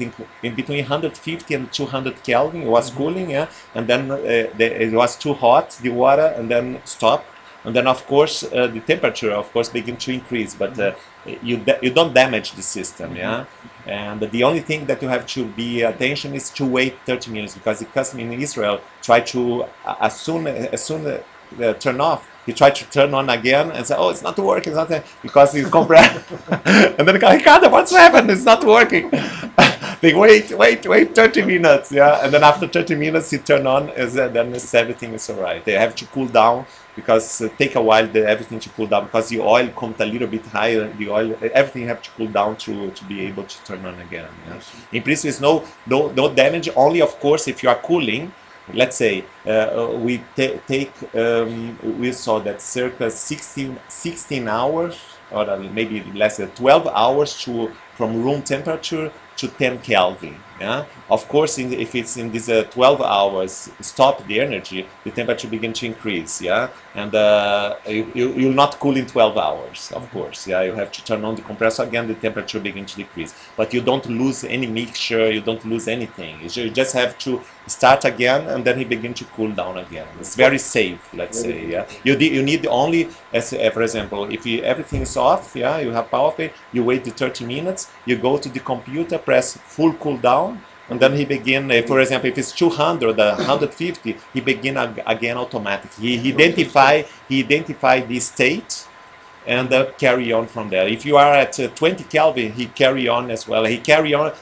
think in between 150 and 200 Kelvin. It was cooling, yeah, and then it was too hot, the water, and then stopped. And then, of course, the temperature, of course, begin to increase, but you don't damage the system, yeah. And the only thing that you have to be attention is to wait 30 minutes, because the customer in Israel try to as soon turn off. He tried to turn on again and say, "Oh, it's not working," because it's compressed. And then, Ricardo, what's happened? It's not working. They wait 30 minutes, yeah. And then after 30 minutes, he turn on, and then everything is alright. They have to cool down, because take a while everything to cool down, because the oil comes a little bit higher. The oil, everything have to cool down to be able to turn on again. Yeah? In principle, there's no damage. Only, of course, if you are cooling. Let's say we we saw that circa 16 hours, or maybe less than 12 hours from room temperature to 10 Kelvin. Yeah? Of course, if it's in these 12 hours, stop the energy, the temperature begins to increase. Yeah, and you'll not cool in 12 hours. Of course, yeah, you have to turn on the compressor again. The temperature begins to decrease, but you don't lose any mixture. You don't lose anything. You just have to start again, and then he begins to cool down again. It's very safe. Let's say. Yeah, you need only, as for example, if everything is off, yeah, you have power play. You wait the 30 minutes. You go to the computer, press full cool down. And then he begin, for example, if it's 200, 150, he begin again automatically. He identify the state and carry on from there. If you are at 20 Kelvin, he carry on as well. He carry on.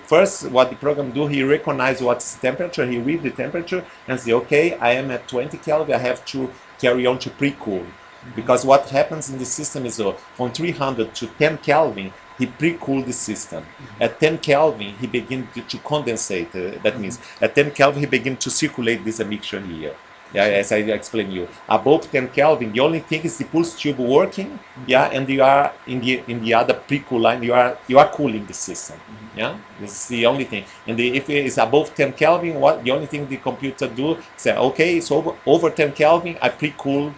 First, what the program do, he recognize what's temperature. He read the temperature and say, okay, I am at 20 Kelvin. I have to carry on to pre-cool. Because what happens in the system is from 300 to 10 Kelvin, he pre-cooled the system. At 10 Kelvin, he begins to condensate. That means at 10 Kelvin, he begins to circulate this mixture here. Yeah, as I explained you. Above 10 Kelvin, the only thing is the pulse tube working. Yeah, and you are in the other pre-cool line. You are cooling the system. Yeah, this is the only thing. And if it is above 10 Kelvin, the only thing the computer do say, okay, it's over 10 Kelvin. I pre-cool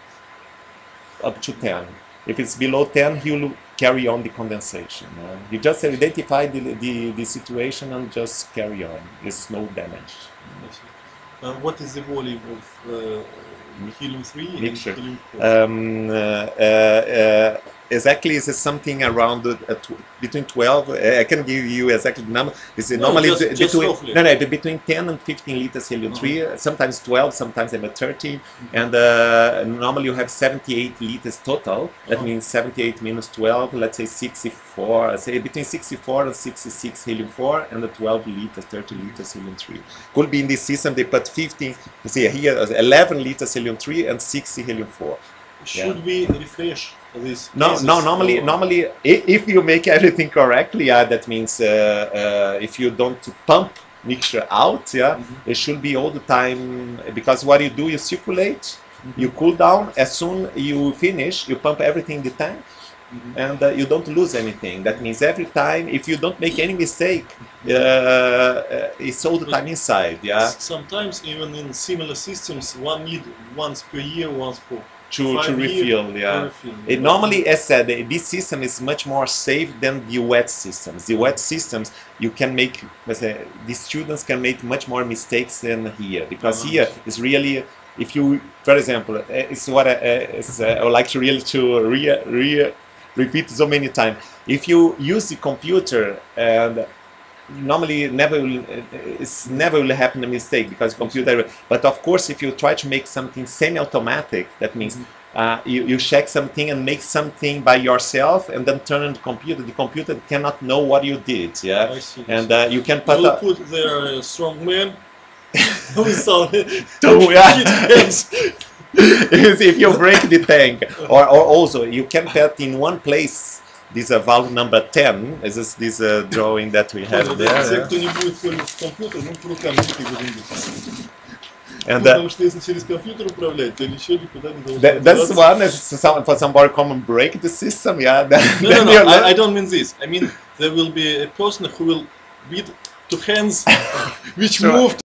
up to 10. If it's below 10, he will carry on the condensation. You just identify the situation and just carry on. There's no damage. What is the volume of helium-3 mixture? And helium-4? Exactly, it's something around between 12. I can give you exactly the number. It's normally between 10 and 15 liters helium-3. Sometimes 12, sometimes about 13. And normally you have 78 liters total. That means 78 minus 12. Let's say 64. Say between 64 and 66 helium-4, and the 12 liters, 30 liters helium-3. Could be in this system they put 15. You see here 11 liters helium-3 and 60 helium-4. Should we refresh this? No. Normally, if you make everything correctly, yeah, that means if you don't pump mixture out, yeah, it should be all the time. Because what you do, you circulate, you cool down. As soon you finish, you pump everything in the tank, and you don't lose anything. That means every time, if you don't make any mistake, it's all the time inside. Yeah. Sometimes even in similar systems, one need once per year, once per to refill, yeah. Normally, as said, this system is much more safe than the wet systems. The wet systems, you can make, let's say, the students can make much more mistakes than here, because here is really, if you, for example, it's what I would like to really repeat so many times. If you use the computer and normally it's never will happen a mistake, because computer. But of course, if you try to make something semi-automatic, that means you check something and make something by yourself, and then turn on the computer. The computer cannot know what you did. Yeah, I see. And you can put. We'll put their strong man. We saw if you break the tank, or also you can put in one place. This is valve number 10. Is this drawing that we have there? And that's one is for somebody come and break the system. Yeah. No, I don't mean this. I mean there will be a person who will beat two hands which moved.